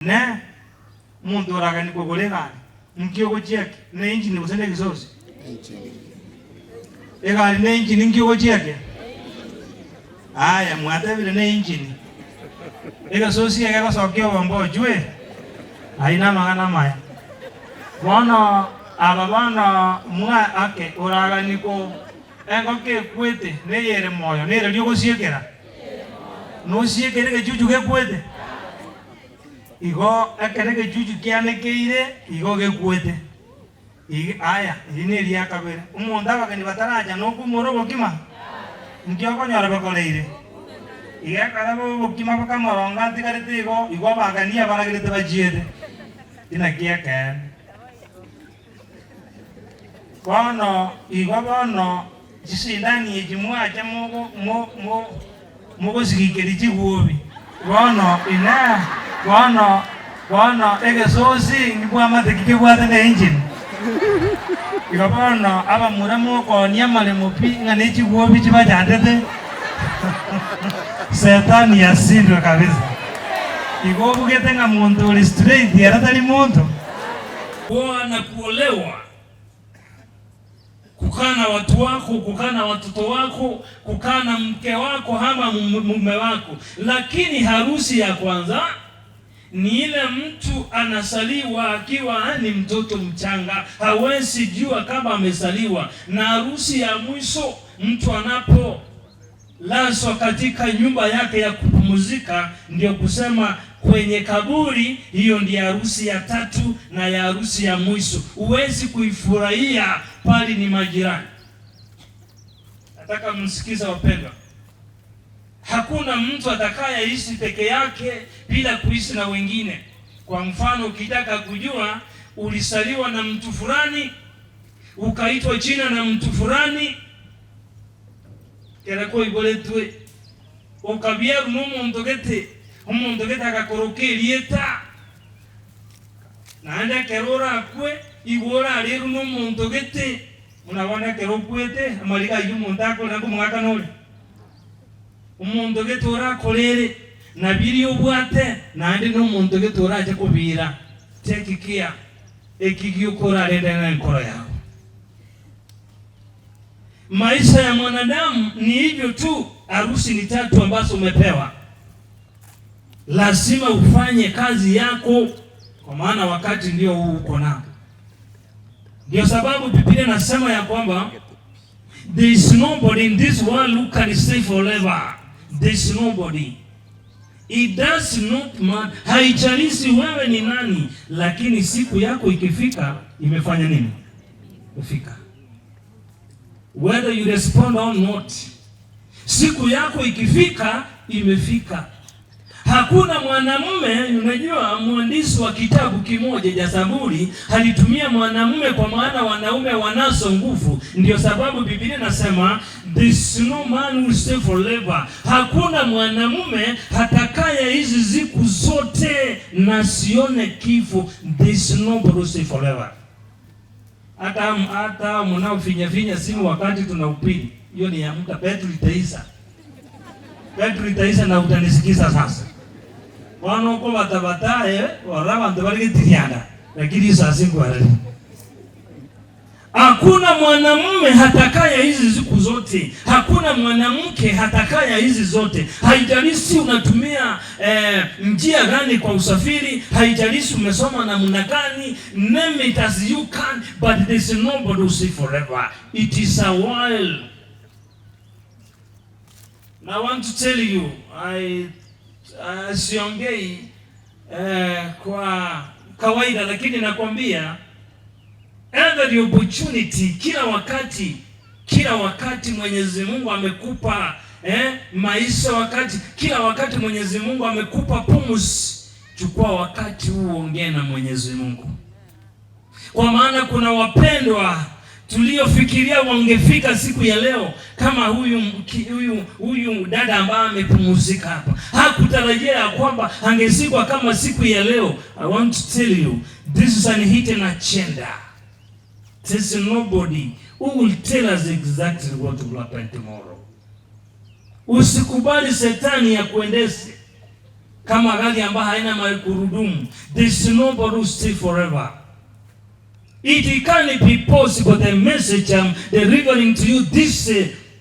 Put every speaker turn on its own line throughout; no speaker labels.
Ne muntu oragani kogolegani nkiogo chiake ne inji ni busende kisosi egari ne inji ni nkiogo chiake aya mwate vile ne inji ni ega sosi ega kasokio bombo jwe aina magana maya wana ababana mwa ake oragani ko engo ke kwete ne yere moyo ne ryo gosiekera no siekere ke juju ke kwete igo akerege juju kiane keire igo gekwete aya ine ria kabere umonda bakani bataraja no kumoro bokima nkyo konyara bakoleire iga karabo bokima baka moronga tigarete igo bagania baragirete bajiede ina kiaka kono igo bono jisindani ejimwa mogo sigikeri jiguobi bono ina Wana ege sosi ngwa mate kikebwate ne engine ikabana aba muramo ko nyamale mupi ngane chiguobi chibajandete Shetani yasindwe kabisa igobu getenga muntu uli straight yaratali muntu
na kuolewa kukaa na watu wako, kukaa na watoto wako, kukaa na mke wako ama mume wako, lakini harusi ya kwanza ni ile mtu anasaliwa akiwa ni mtoto mchanga, hawezi jua kama amesaliwa. Na harusi ya mwisho mtu anapolaswa katika nyumba yake ya kupumzika, ndio kusema kwenye kaburi. Hiyo ndiyo harusi ya tatu na ya harusi ya mwisho. Huwezi kuifurahia pali ni majirani. Nataka msikiza wapendwa. Hakuna mtu atakayeishi peke yake bila kuishi na wengine. Kwa mfano, ukitaka kujua ulisaliwa na mtu fulani, ukaitwa jina na mtu fulani, kerako iboletwe ukabia umuntu gete akakoroke lieta naenda kerora akwe igora aliru umuntu gete unabona kerokwete amalika yumuntu akora kumwaka nole umuntu getora kolere na biri obwate nandi no muntu getora aje kubira tekikia ekigyo kora renda na nkora yao. Maisha ya mwanadamu ni hivyo tu. Harusi ni tatu ambazo umepewa. Lazima ufanye kazi yako, kwa maana wakati ndio huu uko nao. Ndio sababu Biblia inasema ya kwamba there is nobody in this world who can stay forever. There is nobody. It does not matter. Haijalishi wewe ni nani, lakini siku yako ikifika, imefanya nini? Kufika. Whether you respond or not, siku yako ikifika, imefika. Hakuna mwanamume, unajua mwandishi wa kitabu kimoja cha Zaburi alitumia mwanamume kwa maana wanaume wanazo nguvu. Ndio sababu Biblia inasema there's no man who will stay forever. Hakuna mwanamume hatakaye hizi siku zote na sione kifo. There's nobody who will stay forever. Hata mnaofinya simu wakati tunahubiri, hiyo ni ya muda. Petro itaisha na utanisikiza sasa. Wano ko batabataye waraba ndabali tirianda lakini sasa ngwara. Hakuna mwanamume hatakaye hizi siku zote. Hakuna mwanamke hatakaye hizi zote. Haijalishi unatumia njia gani kwa usafiri, haijalishi umesoma namna gani, name it as you can, but there's nobody who stay forever. It is a while. Now I want to tell you, siongei kwa kawaida, lakini nakwambia every opportunity, kila wakati Mwenyezi Mungu amekupa maisha, kila wakati Mwenyezi Mungu amekupa pumzi, chukua wakati huu ongea na Mwenyezi Mungu. Kwa maana kuna wapendwa tuliofikiria wangefika siku ya leo kama huyu dada ambaye amepumzika hapa. Hakutarajia kwamba angesikwa kama siku ya leo. I want to tell you, this is an hidden agenda. There's nobody who will tell us exactly what will happen tomorrow. Usikubali Shetani ya kuendeshe. kama gari ambayo haina magurudumu. There's nobody who stay forever. It can't be possible. The message I'm delivering to you this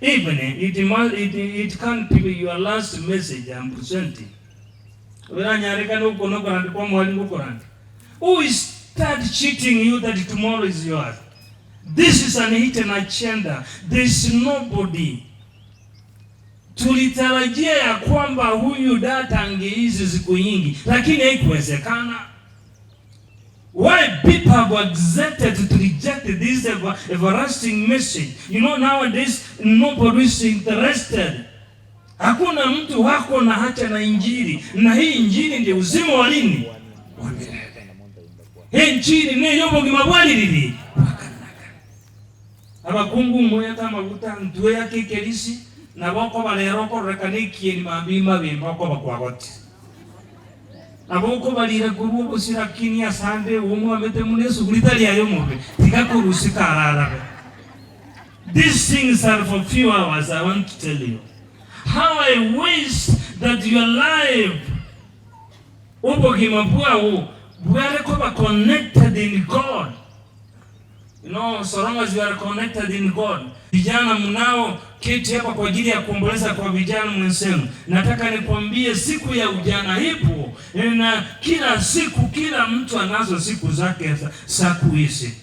evening, it can't be your last message I'm presenting. Who is start cheating you that tomorrow is yours? This is an hidden agenda. There is nobody. Tulitarajia ya kwamba huyu data angeizi siku nyingi, lakini haikuwezekana. Why people have accepted to reject this everlasting message? You know, nowadays nobody is interested. Hakuna mtu wako na hata na injili, na hii injili ndio uzima wa nini? Wa milele. Hii injili ni yobo kimabwaliriri. Abakungu moya kama guta ntwe yake kelisi na boko balero ko rekaniki ni mabima bimba ko bakwagote. Aboko balira kuruo bosira kinia sande umu amete munesu kulitali ayo mobe tikakurusi karara. These things are for few hours. I want to tell you how I wish that your life ubogimapua were ko connected in God. You know, so long as you are connected in God. Vijana mnao keti hapa kwa ajili ya kuomboleza kwa vijana mwenzenu. Nataka nikwambie siku ya ujana ipo, na kila siku kila mtu anazo siku zake za kuishi.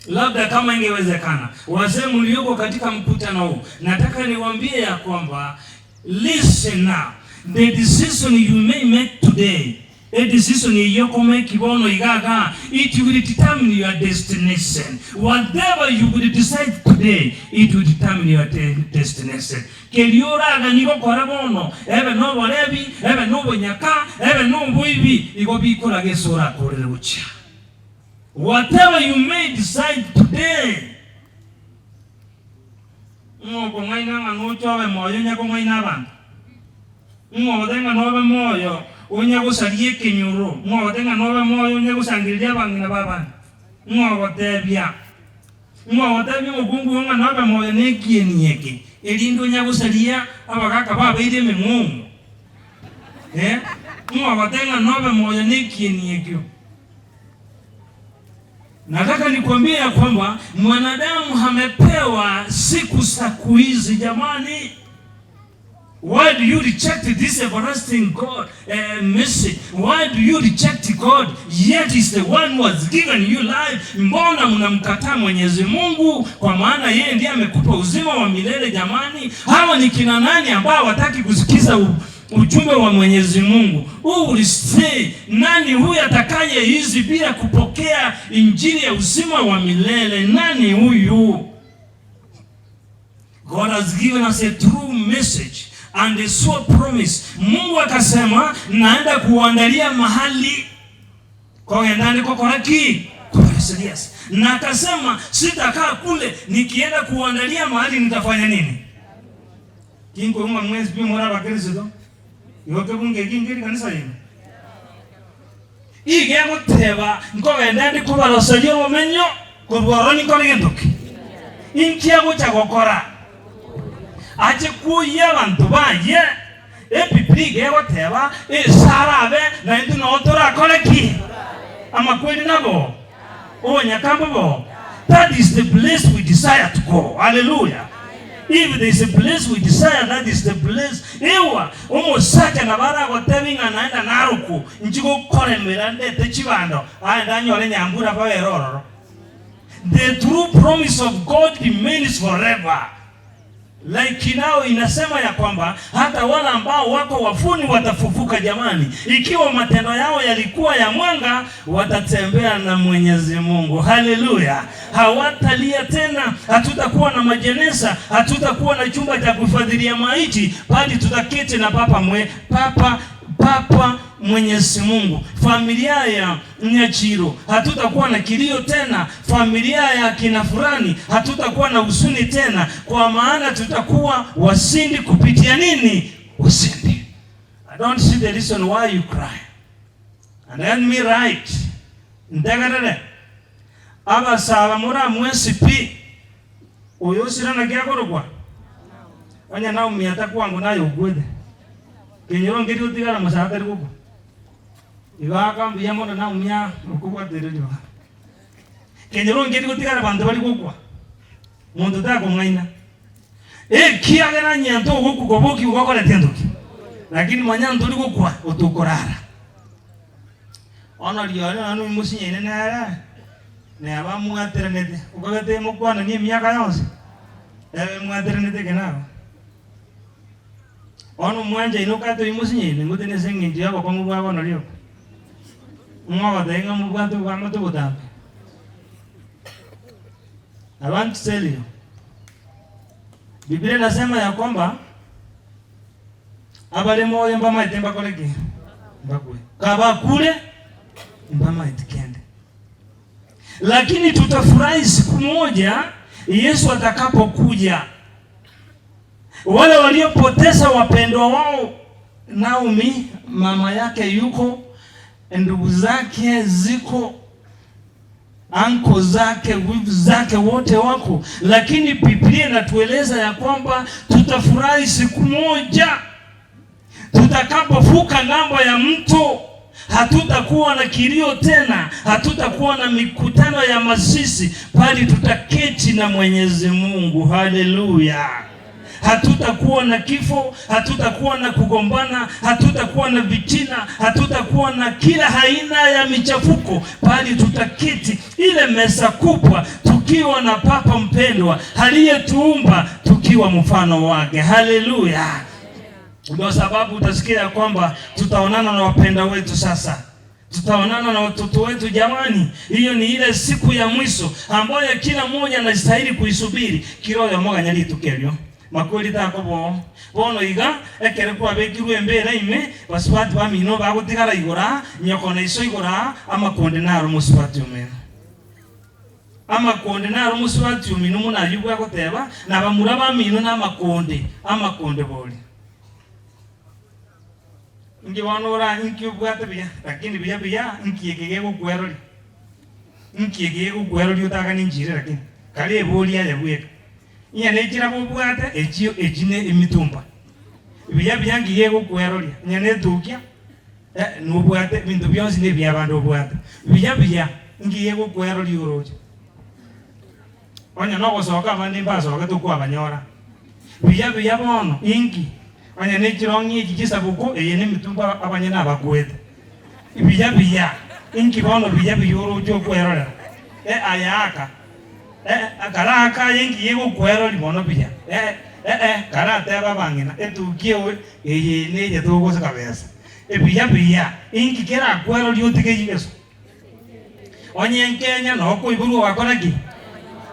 Labda kama ingewezekana, wazee mlioko katika mkutano huu, nataka niwaambie ya kwamba listen now. The decision you may make today, a decision yoko make ibono igaga, it will determine your destination. Whatever you will decide today, it will determine your destination. Keliora aganiko korabono, ebe no bolebi, ebe no bonyaka, ebe no buibi, igobi kora gesora korerucha. Whatever you may decide today, ngo ngaina ngocho ebe moyo nyako ngaina ban. Ngo denga no be moyo onyago salie kenyoro ngo denga no be moyo onyago sangilia bangina baba ngo tebia ogungu ngo no be moyo ne kienieke elindo onyago salia abagaka baba ile memumu ngo denga no be moyo ne kienieke. Nataka nikwambie ya kwamba mwanadamu amepewa siku za kuishi jamani. Why do you reject this everlasting God message? Why do you reject God? Yet is the one who has given you life. Mbona mnamkataa Mwenyezi Mungu? Kwa maana yeye ndiye amekupa uzima wa milele jamani. Hawa ni kina nani ambao wataki kusikiza ujumbe wa Mwenyezi Mungu? Who will stay? Nani huyu atakaye hizi bila kupokea injili ya uzima wa milele? Nani huyu? God has given us a true message and a sure promise. Mungu akasema naenda kuandalia mahali kwa ndani kwa koraki kwa serious. Na akasema sitakaa kule, nikienda kuandalia mahali nitafanya nini? Kingo ngwa mwezi pia mora bakristo. Yoke bunge kingiri kanisa yenu. Ige muteba nko ndani kuba rosayo omenyo ko boroni ko ngendoki. Inkia gocha gokora. Ache kuya abantu baye epipige wateba sarabe na ndi no tora koleki amakweli nabo onyakambo bo. That is the place we desire to go. Hallelujah. If there is a place we desire, that is the place. Ewa omusaka na bara gotebinga naenda naruku njigo koremera ndete chibando aenda nyole nyambura pa eroro. The true promise of God remains forever. Like nao inasema ya kwamba hata wale ambao wako wafuni watafufuka jamani. Ikiwa matendo yao yalikuwa ya mwanga, watatembea na Mwenyezi Mungu. Haleluya. Hawatalia tena, hatutakuwa na majeneza, hatutakuwa na chumba cha kuhifadhia maiti, bali tutaketi na Papa Mwenyezi Mungu. Familia ya Nyachiro hatutakuwa na kilio tena. Familia ya kina fulani hatutakuwa na huzuni tena, kwa maana tutakuwa wasindi kupitia nini? Usindi. I don't see the reason why you cry. And let me write. Ndegarere. Aba saba mura mwesi pi. Oyo sirana gyakorogwa. Wanya nao miata kwangu nayo gwede.
kenyoro ngeri utigara musatari gukwa iga kambuya mono na umya ukubwa terero kenyoro ngeri utigara bantu bali gukwa muntu ta kumwaina kiagera nyanto gukwa boki ugakora tendoki lakini mwanyanto uri gukwa utukorara ono lione anu musinyene nara ne abamwateranete ukagate mukwana ni myaka yose mwateranete kenao ono mwanja inokato imusinyene ngutene senginji yabo kwa mubwa bono lyo mwa badenga mubwantu bwa mato butambe. I want to tell you, Biblia inasema ya kwamba abale moyo mbama itemba koleki mbakwe kaba kule mbama itikende, lakini tutafurahi siku moja Yesu atakapokuja. Wale waliopoteza wapendwa wao, Naomi mama yake yuko, ndugu zake ziko, anko zake, wivu zake wote wako, lakini Biblia inatueleza ya kwamba tutafurahi siku moja tutakapovuka ngambo ya mto. Hatutakuwa na kilio tena, hatutakuwa na mikutano ya masisi, bali tutaketi na Mwenyezi Mungu. Haleluya! Hatutakuwa na kifo, hatutakuwa na kugombana, hatutakuwa na vitina, hatutakuwa na kila aina ya michafuko, bali tutaketi ile meza kubwa tukiwa na Papa mpendwa aliyetuumba tukiwa mfano wake. Haleluya! Ndio sababu utasikia kwamba tutaonana na wapenda wetu sasa. Tutaonana na watoto wetu jamani. Hiyo ni ile siku ya mwisho ambayo kila mmoja anastahili kuisubiri. Kiroho ya Mungu nyali tukelyo. Makoli takobo. Bono iga ekere kwa bekiru embere ime baswati ba mino bagutigara igora nyoko na iso igora ama kondenaro muswati ume. Ama kondenaro muswati ume numuna yubwa goteba na bamura ba mino na makonde ama konde boli. Ngi wanora nki ubwate bya lakini bya nki yegego kweroli nki yegego kweroli utaka ninjire lakini kali eboli ya bweka nya nekira bubwate ekiyo ejine emitumba bya ngi yego kweroli nya netukya nubwate bintu byonsi ne bya bantu bwate bya ngi yego kweroli uroje onya no gosoka bandi mbaso gatukwa banyora bya bono inki anya nekirongi ekisabuko eyene mitumba abanyana abakwete bya inki bono bya uroje kweroli ayaka akaraka yengi yego kwero limono bya karata babangina etukiewe eyene je togo sakabesa bya inki kera kwero lyotike yigeso onye Kenya no ko iburu wakoraki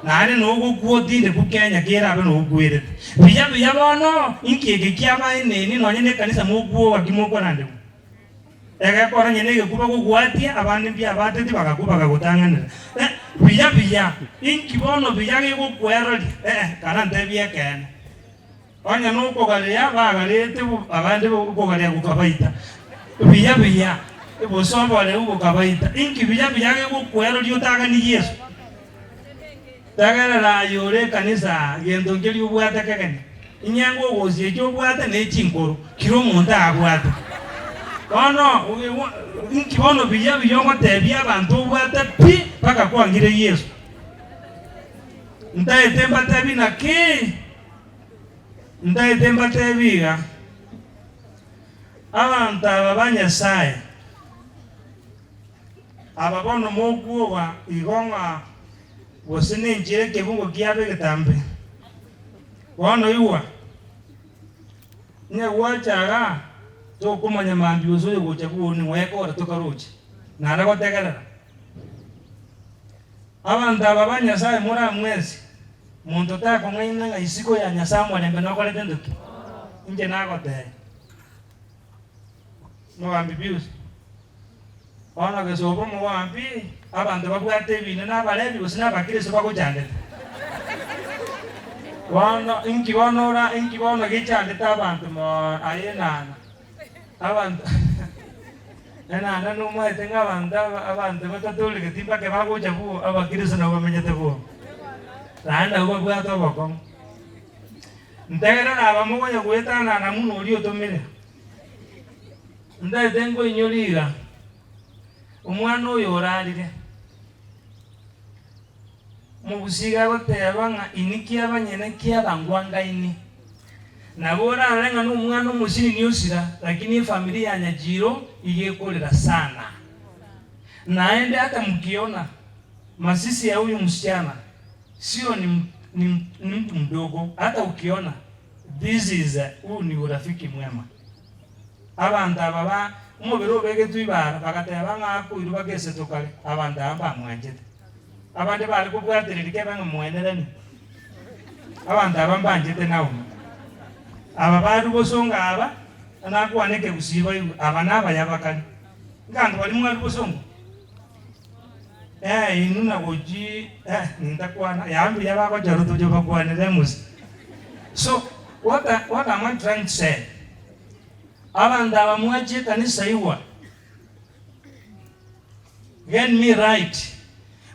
nane no go kuotinde ku Kenya kera abe no gwere bya bono inki ekiaba eneni no nyene kanisa moguo wakimoko nande ega kora nyene kuba kugwatia abandi bya batete bakakuba kagutanganira bya inki bono bya ge kukwero kana ndebye kene onya no kogalia bagalete abandi kogalia kukabaita bya ebosomba le kukabaita inki bya ge kukwero lyotaka ni Yesu tagara la yore kanisa gendo ngeli ubwata kagani inyango gozie cyo bwata ne chinkoro kiro monta abwata ono inki bono bya ngo tebya abantu bwata pi paka kwangire Yesu ndaye temba tebi na ki ndaye temba tebiga abantu abanya sai ababono mokuwa igonga wosene njire kebungo kiabe getambe wono yuwa ne wachaga to kumanya mambi uzoye gochaku ni weko ratokaroche nara gotegerera abantu ababanya sai mura mwezi muntu ta komwina nga isiko ya nyasamwa nembe no kole tenduki nje nagote no ambibius ona gesobo mu wambi abantu babwate bine nabalebi usina bakiriso bakuchande wana inki wana gichande tabantu mo ayenana abantu nana no mwete abantu batatuli ketimba ke bagocha bu abakiriso no bamenyete bu randa uba bwato bako ndegera na bamugonya gwetana na muno uri otomire ndaitengo inyoriga umwana uyu urarire mubusiga goteba nga inikia abanyene kiabangwanga ini nabora arenga n'umwana umusini niusira, lakini familia ya Nyajiro igekolera sana. Naende hata mkiona masisi ya huyu msichana sio ni mtu mdogo, hata ukiona this is huu ni urafiki mwema. Abantu ababa umubiro bege twibara bakateba ngako iruba gese tokale abantu aba mwanjete abandi bali kubwatererike banga mwenderani abantu aba mbanjete nawo aba bari bosonga aba anakwaneke kusiba aba naba yabakani ngandu bali mwali bosonga inuna goji ndakwana yambi yabako jaruto joba kwanere musi. So what am I trying to say? Abantu abamwaje kanisa iwa, get me right.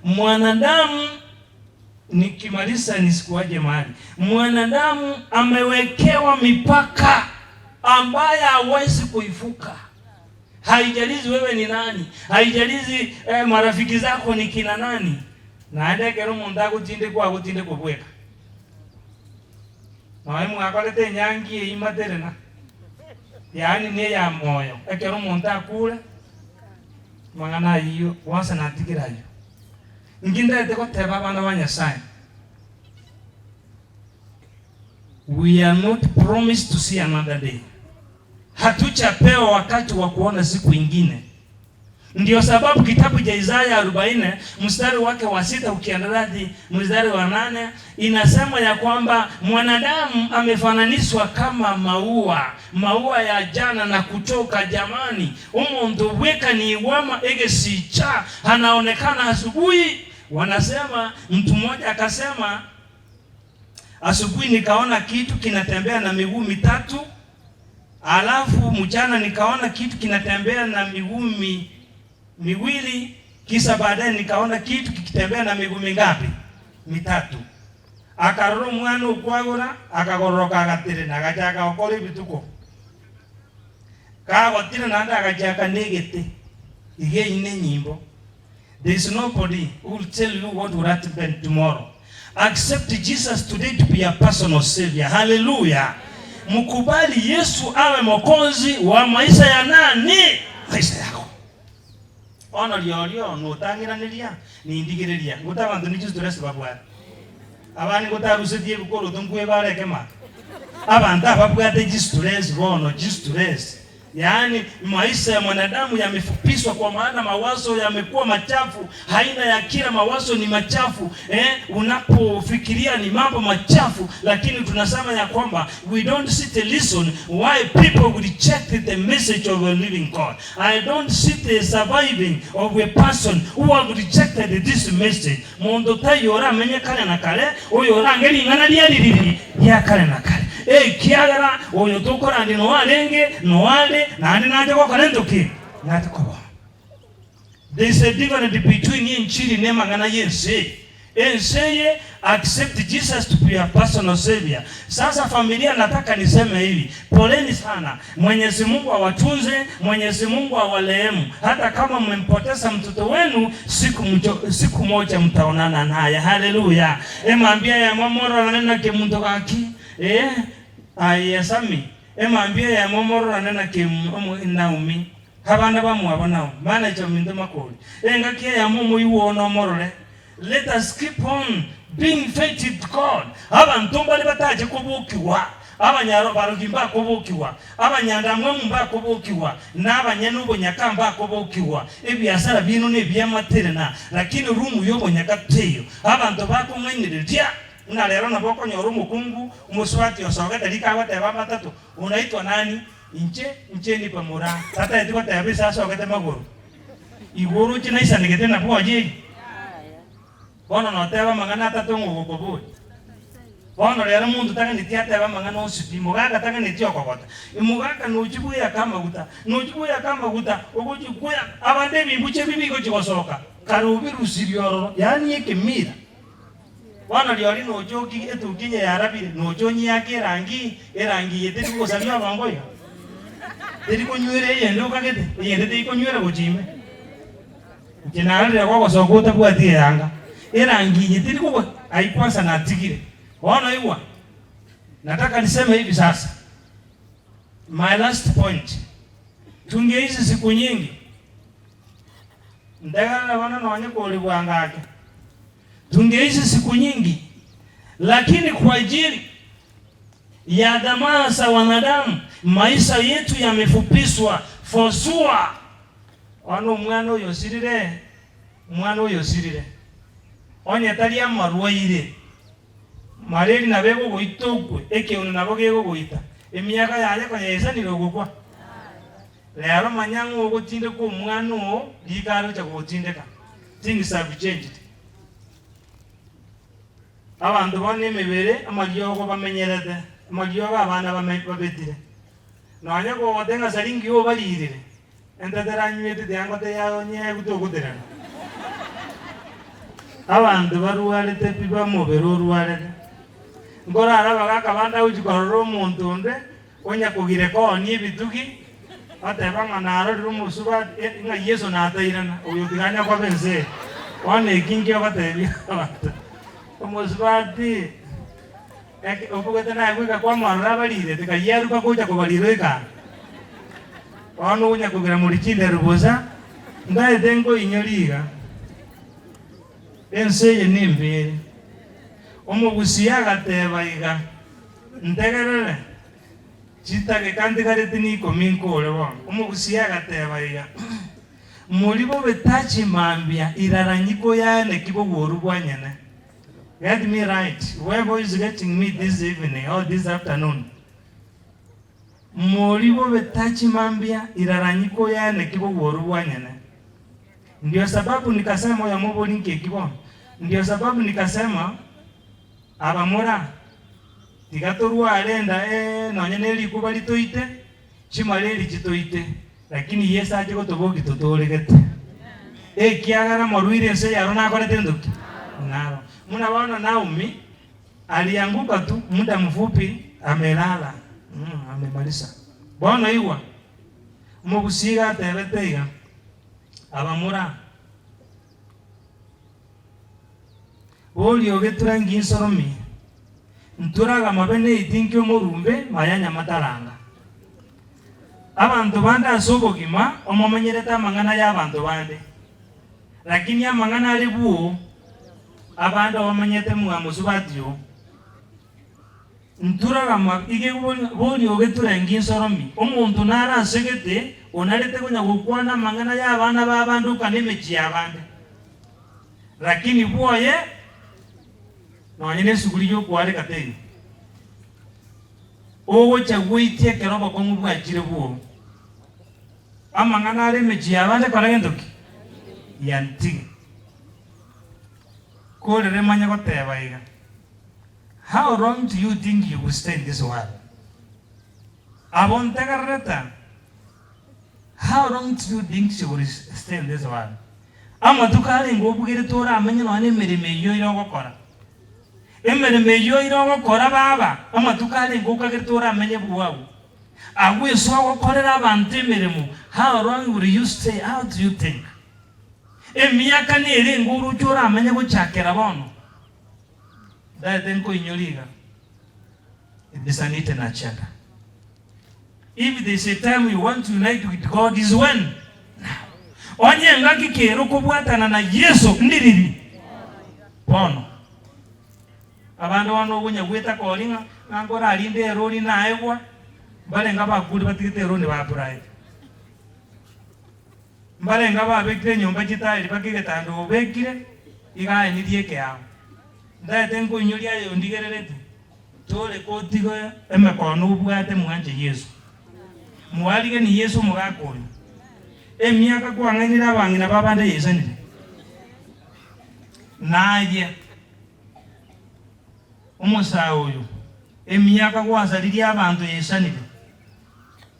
Mwanadamu nikimaliza nisikuaje mahali, mwanadamu amewekewa mipaka ambayo hawezi kuivuka. Haijalizi wewe ni nani, haijalizi marafiki zako ni kina nani. Na hata kero munda kutinde kubweka nawe mwakolete nyangi imaterena yani ne ya moyo ekero munda kula mangana iyo wasa natikirayo nginda teko teba bana banyasai. We are not promised to see another day. Hatuchapewa wakati wa kuona siku ingine. Ndio sababu kitabu cha Isaya 40 mstari wake wa 6 ukiendelea hadi mstari wa 8 inasema ya kwamba mwanadamu amefananishwa kama maua ya jana na kutoka jamani. Umuntu weka ni wama egesicha anaonekana asubuhi. Wanasema mtu mmoja akasema asubuhi nikaona kitu kinatembea na miguu mitatu, alafu mchana nikaona kitu kinatembea na miguu miwili, kisha baadaye nikaona kitu kikitembea na miguu mingapi? Mitatu. Akaroro mwana ukwagura akagoroka agatire na gachaka okore bituko kagotire nanda agachaka negete ige ine nyimbo. There is nobody who will tell you what will happen tomorrow. Accept Jesus today to be a personal savior. Hallelujah. Mkubali Yesu awe mwokozi wa maisha ya nani? Maisha yako. Ono lyo notangiranira ni indigereria ngutabantu ni Jesus rest babwa abani ngotaruse die bukoro tonkwe bareke ma abantu ababwate Jesus rest bono Jesus rest. Yaani maisha ya mwanadamu yamefupiswa kwa maana mawazo yamekuwa machafu. Haina ya kila mawazo ni machafu. Unapofikiria ni mambo machafu, lakini tunasema ya kwamba we don't sit and listen why people will reject the message of a living God. I don't sit surviving of a person who have rejected this message. Mondo tayora menye kale na kale oyora ngeli ngana liri ya kale na kale. Kiagara oyo tokora ndi no alenge no ale nandi naje ko kalendoki nati ko. There is a difference between ye nchiri nema ngana yense. Enseye accept Jesus to be a personal savior. Sasa familia nataka niseme hivi, poleni sana. Mwenyezi Mungu awatunze, Mwenyezi Mungu awalehemu. Hata kama mmempoteza mtoto wenu, siku moja mtaonana naye. Haleluya. Mwambie ya momoro anena ke muntu kaki. Ayasami. Mwambie ya momoro anena ke Naomi. Habana bamwabona maana cyo mindu makoli. Ngakie ya mumu yuono morole. Let us keep on being faithful to God. Abantu bali bataje kubukiwa, abanyaro barugimba kubukiwa, abanyandamwe mumba kubukiwa, n'abanyene ubonyakamba kubukiwa. Ebyasara bino ne byamaterena, lakini rumu yo bonyakateyo. Abantu bakumwenyeredia na lero naboko nyoro mukungu umuswati osoga dalika bateba batatu. Unaitwa nani? Inche ni pamura. Tata etiko tabisa soga temagoro. Igoro chinaisa negete na poje. Bono no teba mangana tatu ngogobo. Bono lero mundu tanga nitia teba mangana osipi mugaga tanga nitio kokota. Imugaga nochibuya kama guta. Nochibuya kama guta ogochikuya abande bimbuche bibiko chikosoka. Karubiru sirioro yani yekemira. Bono lyori nojoki etukinye yarabire nojonyi yake erangi yeteti kusalia bangoyo. teri konywere yende ukagete yende teri konywere gochime kinalire kwa sokota bwati yanga erangi teri kwa haipasa na tigire waona iwa. Nataka niseme hivi sasa, my last point, tungeishi siku nyingi ndagala wana naonye kwa ulibwangake, tungeishi siku nyingi, lakini kwa ajili ya dhamana za wanadamu maisha yetu yamefupiswa for sure. Wano mwana uyo sirire onye tali amarwaire mareri nabego goitogwe eke ono nabogego goita emyaka yaje kwa yesa nirogokwa lero manyango ogotinde ko mwana o likaro cha gotindeka things have changed. Abantu bane mebere amaryogo bamenyerete amaryogo abana babetire nanya ko otenga saringi o balirire endadera nywete yango te yawo nye gutogotera abantu baruarete piba mobero ruarete ngora araba gakabanda ujikororo omuntu nde onya kugire ko ni bituki ateba ngana ro rumusuba nga Yesu na atairana uyo tiganya kwa bense one kingi abatebi abantu omuzbati okugeta na kwika kwa mara balire tika yeru kwa kuja kubalireka wano unya kugira muri kinde ruboza ndaye dengo inyoriga ense ye nimbere omubusiya gateba iga ntegerere chitake kandi kareti ni kominkole wa omubusiya gateba iga muri bo betachi mambia iraranyiko yane kibogoru bwanyene. Get me right, whoever is getting me this evening or this afternoon, muri bo betachi mambia iraranyiko yane kibogoru bwanyene. Ndio sababu nikasema ya mobo linke kibo. Ndio sababu nikasema abamura tigatorwa arenda nonyene likubali toite chimaleli chitoite lakini Yesu aje gotobogi totoregete kiagara morwire nse yaro nakorete ndoki naro muna wana Naomi alianguka tu muda mfupi amelala amemaliza bona iwa mubusiga tebeteiga abamura oli ogeturangi insoromi nturaga mabene itinki omurumbe mayanya mataranga abantu bande asobogima omomenyereta amangana y'abantu bande lakini amangana ali buo abandi abamenyete muamusubatio nturaga ige boli ogeturangi insoromi omuntu narasegete onarete kunya gukwana amangana y'abana b'abantu kanemechi abande lakini buoye nonyene suguri yo kware katei owo chagwitie kerobo kongu achire buo amangana ale mechi abande koragendoki yanti kole remanya goteba iga. How long do you think you will stay in this world? Abontegareta, how long do you think you will stay in this world? Amatukale ngobugere tora amenye none mereme yo irogokora emereme yo irogokora baba amatukale ngokagere tora amenye buwabu agwe so gokorera abantu emeremo. How long will you stay? How do you think? Emiyaka nere nguru chora amenye gochakera bono dadenko inyoliga ibisanite na chaka. If there is a time you want to unite with God is when? Onye ngaki kero kubwatana na Yesu ndiriri bono abantu wano bunya gweta kolinga ngora alinde eroli na ewa bale ngaba kuli batigite eroli ba pride bale ngaba bekire nyumba kitali bakige tando obekire igaye nilieke yao ndate ngo nyuli ayo ndigererete tole kotigo emekono ubwate mwanje Yesu muwalige ni Yesu mugakoyo emyaka kwanganira abangina babande yesanire naye umusawo oyo emyaka kwazaliri abantu yesanire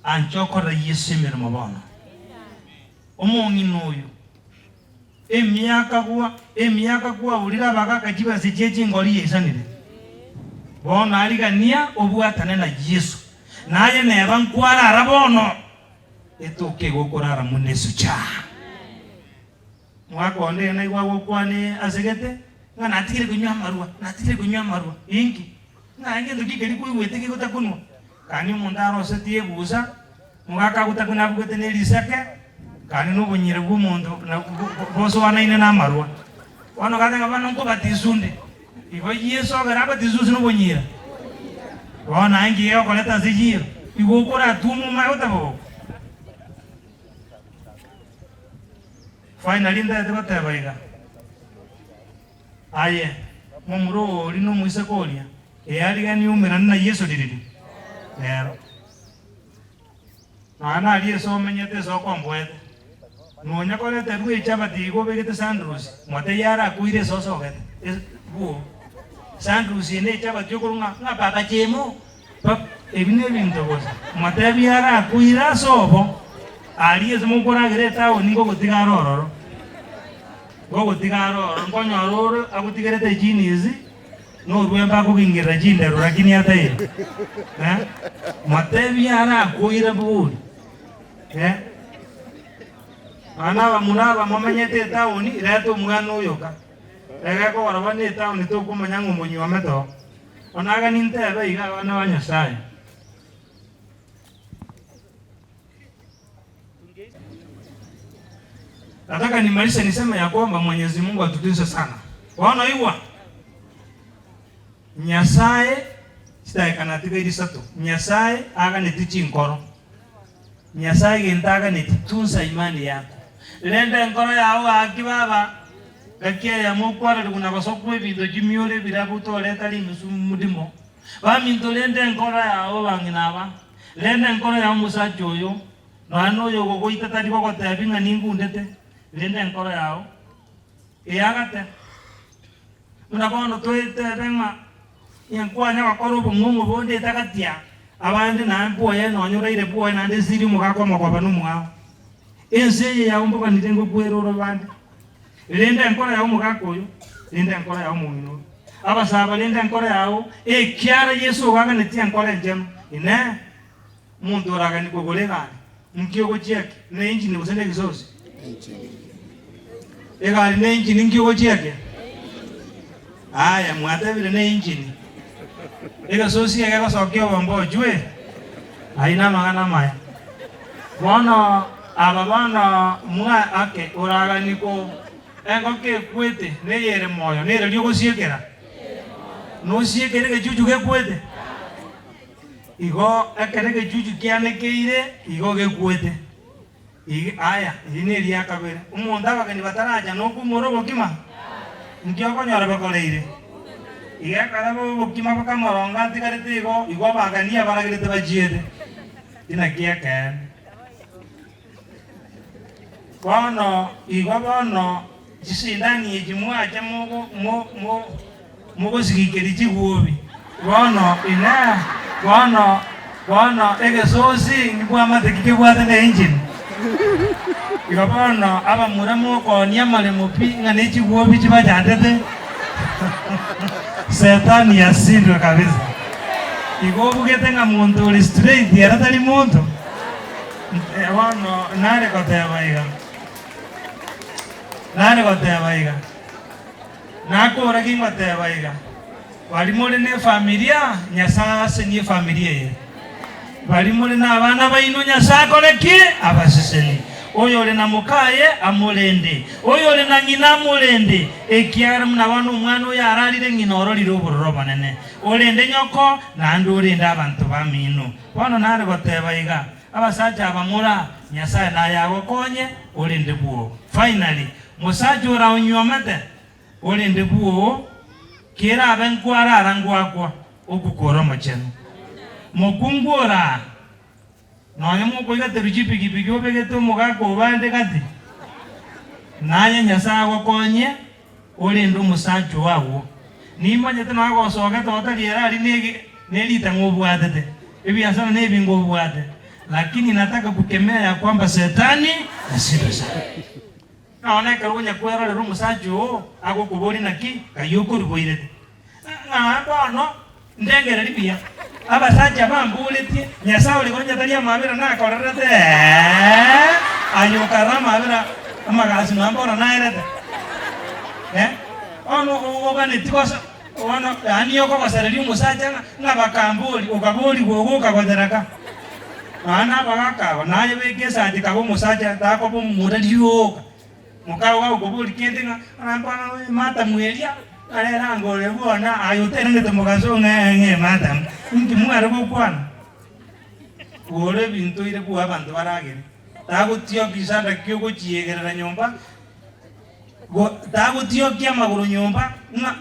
anchokora yesemere mabana omongino oyo emyaka kwa ulira bagaka kibaze jeje ngoli yesanire bona aligania obwatane na Yesu naye neba nkwara arabono etoke gokorara munesucha mwakonde na igwa gokwane asegete ngana atigire kunywa marua inki nange ndukikeri kuigwete kigutakunwa kani mundaro setie buza mugaka gutakuna bugete ne lisake kani nubunyire bw'umuntu boso wanaine na marua wano katanga bano nko batisunde igo yeso garaba tizusu nubunyira wana angi yo koleta zijiro igo kora tumu mayota bo finally nda tebata baiga aye mumuro lino muisekolia eyali gani umira na Yesu diriri lero ana ali so menyete so kombwete nonya koleta ruwe chabati go begete Sandros mote yara kuire so so gete bu Sandros ine chabati yokurunga nga baba chemo pap ebine binto gosa mote biara kuira sobo ali ezmo kora greta oningo gotigaroro ngonyororo agutigerete jinizi no rwemba kugingira jindero lakini hata hiyo matebi ara kuira buri ana munaba mamenyete tauni reto mugano yoka ega ko warabane tauni to kumanya ngumunyi wa meto onaga nintebe iga wana wanyasai nataka nimalishe niseme ya kwamba Mwenyezi Mungu atutunze sana. Waona hiwa Nyasaye sitaikanatika ilisato. Nyasaye aga nitichi nkoro. Nyasaye gentaga nititunza imani yako. Lenda nkoro yao akibaba gakia ya mukwara kuna basokwe bido jimiole birabuto leta limusumudimo. Baminto lenda nkoro yao banginaba. Lenda nkoro yao musachoyo. No ano yo gogo itatari gogo tabinga ningundete. Lenda nkoro yao eyagate munabono toite benga yankwanya bakoro bungungu bonde takatia abandi na mpoye no nyoreire poye na ndesiri mugakoma kwa banu mwao ense ya umbo kanitengo kwero bandi lenda nkoro yao mugakoyo lenda nkoro yao mumino abasaba lenda nkoro yao kyara Yesu waga netia nkoro njema ine muntu oraga ni kogolega mkiyo gochiaki na inji ni busende kisosi ega ni engine ngiyo cheke aya mwatebile ne engine ega sosi ega sokyo bombo jwe aina magana maya wana ababana mwa ake oraga niko ego ke kwete ne yere moyo ne ryo gosiekera no siekere ke juju ke kwete igo akere ke juju kiane keire igo ke kwete aya ine ria kabere umuntu abagani bataraja no kumuro bokima ngiyo konyora bakoleire iga karabo bokima bakamoronga antikarete igo bagani abaragirete bajiede ina kia kan kono igo bono jisindani ejimwa jamugo mo sigikeri jiguobi kono ina kono ege sosi ngibwa matekike bwate ne engine Ikapana aba muramo ko nyamale mupi ngane chiguobi chibajandete Shetani yasindwe kabisa igobu getenga muntu uli straight yaratali muntu wano nare kotebaiga nakora kingotebaiga walimole ne familia nyasase ni familia ye balimole na abana baino nyasako leki abaseseni oyo ole na mukaye amulende oyo ole na nyina amulende ekiara muna bano umwana oyo aralire ngina ororire obororo banene olende nyoko nandi olende abantu bamino bano nare gotebaiga abasaja abamura nyasaye naye agokonye olende buo finally musaja ora onywamete olende buo kera abenkwara arangwakwa okukora mocheno mokungura none mukoiga teruchipi kipiki obegete omugako obande kati naye nyasaye agokonye olende omusacha wago nimanyete nagosogete otariera ari nerita ng'obwatete ebiasara nebingo obwate lakini nataka kukemea ya kwamba Shetani asibe sana naona karunya kwerorera omusacha o agokubori naki kayoko ruboirete bono ndengere libia abasacha bambuleti Nyasaye ligonja talia mabira na korerete ayukara mabira amagasi nambora nairete ono obane tikosa ono ani yoko basareli musacha ngabakambuli ukabuli gogoka kwaderaka ana bagaka naye begesa ati kabo musacha tako bo muradiyo mukawa wa ukabuli kendinga anambana mata mwelia arera ngore bona ayotene ngete mugaso nge mata nki mware ko kwana ore bintu ire ku abantu baragere tago tio kisanda kyo ko chiegerera nyomba go tago tio kya maguru nyomba na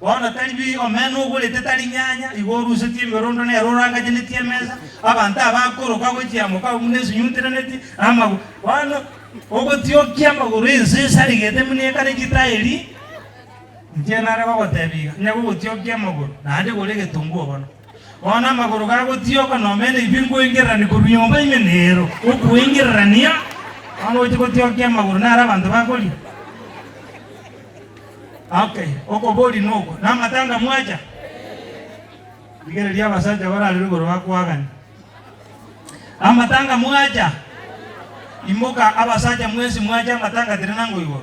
bona talibi omeno gole tetali nyanya igoru setie merondo ne roranga jene tie meza abantu abakoro kwa gochia muka munezi nyuntreneti ama bona ogo tio kya maguru ese sarigete munekane kitaeli njenare bagotebiga nyago gutio kya maguru nande gole getungu bono ona maguru ga gutio kana mene ibingo ingerani kubyomba imenero okuingerania ano gutio kya maguru nara abantu bakoli. Okay, oko bodi noko na matanga mwacha bigere lya basaja bara lugoro bakwagani amatanga mwacha imoka abasaja mwezi mwacha matanga tirenango iwo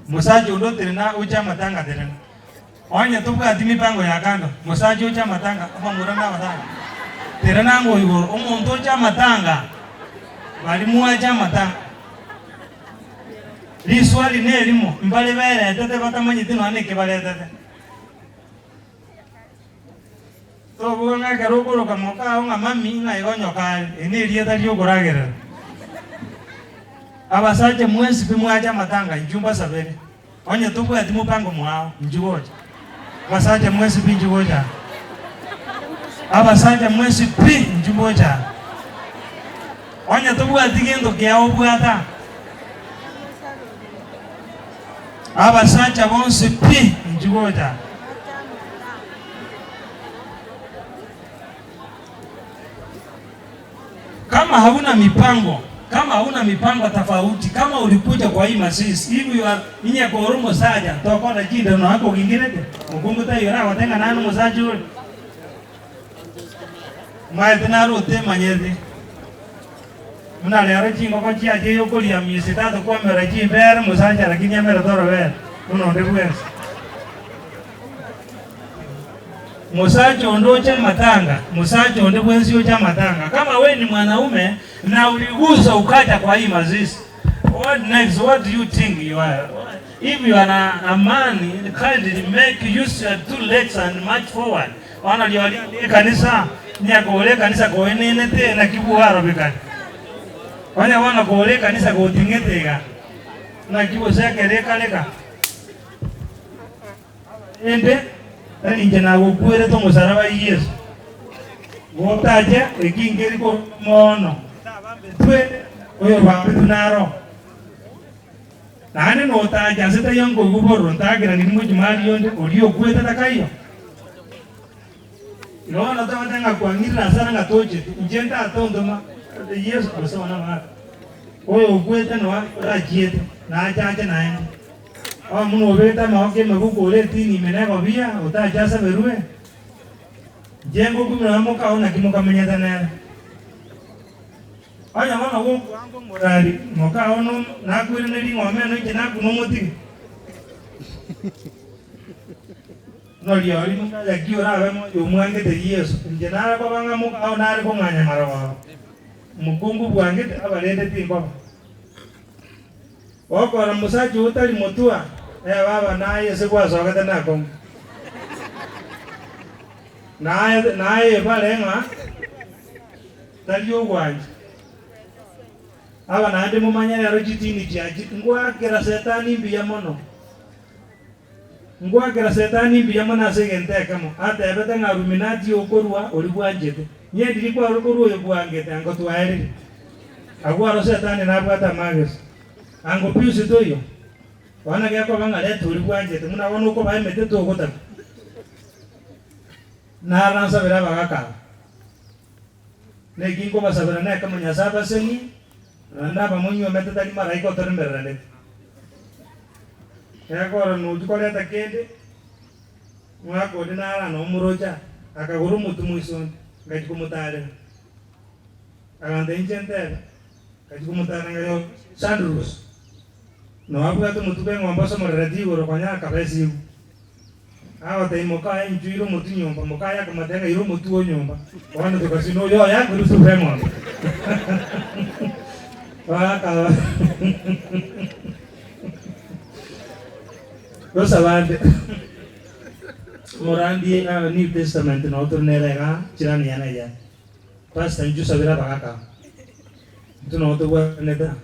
musaji undo tirena ucha matanga tirena onye tubuka timi pango ya kando musaji ucha matanga apa murana matanga tirenango iwo omuntu ucha matanga bali mwacha matanga liswali ne limo mbale bere tete batamanyi tino aneke bale tete to bunga garogoro kamoka nga mami nga igonyo kale ene lieta lyo goragera abasaje mwezi bimwaja matanga njumba sabere onye tubu ati mupango mwao njugoja abasaje mwezi binjugoja abasaje mwezi pi njugoja onye tubu ati gendo kya obwata abasacha bonse pi njugoja kama hauna mipango tofauti kama ulikuja kwa hii masisi hivi inye kwa urumo saja tokona jinda no hako kingirete mukungu tayora watenga nanu musaji ule maitenaro temanyete muna lero chingo ko chia je yokoli ya miezi 3 kwa mera chimbere musaja lakini amera toro we uno ndebwesa musaja ondoche matanga musaja ondebwensi yocha matanga kama we ni mwanaume na uligusa ukaja kwa hii mazishi what do you think you are if you are a man kindly make use your 2 legs and march forward wana liwali kanisa nyakole kanisa ko enene na kibuharo bikani wana kole kanisa ko tingetega na kibo sake leka ende inje na gokwere to musaraba Yesu wotaje ekingeri ko mono twe oyo bambe tunaro nane no taje seta yango guboro ntagira ni muji mali yonde oliyo kweta takayo no tabatanga kwangira sana ngatoje njenda atondoma Yesu kusona mara oyo kweta no ajiete na achache naende muno beta maoke mabukole tini meneko bia utacha saberue jengo kumramo kaona kimoka menyata nere anya mama wo wango morali moka ono na kwirene ri ngome no kina kunumuti no liori munga ya kiora wemo yo mwange de Yesu njenara babanga muka ona ari ko mwanya marawa mukungu bwange abalende timba okora musaji utali motua baba naye sekwa sokata nako naye balenga talio gwanje aba nande mumanya ro chitini chaji ngwa kera setani mbiya mono segente kamo ate beta ngaruminati okorwa olibwanjete nyendiri kwa okorwa yobwangete ango twaere agwaro setani nabwata magesi ango piusi toyo wana gako banga leto olibwanjete muna wono ko baimete to gota na ransa bera bagaka ne gingo basabera na kama nyasaba seni anda bamonyo mete tali mara iko torembera ne ya ko no jukole takende mwa ko dinara no muroja akaguru mutu muison ngajikumutare aganda injentera ngajikumutare ngayo sandrus no abuga tu mutu bengo ambaso morati goro kwanya kabesi awa te moka injuiro mutu nyomba moka ya kamatenga iro mutu o nyomba wana tukasino yo ya guru tu bengo waka Rosa bande morandi New Testament no to nerega chirani yana ya pastor inju sabira bagaka tu no to wa neta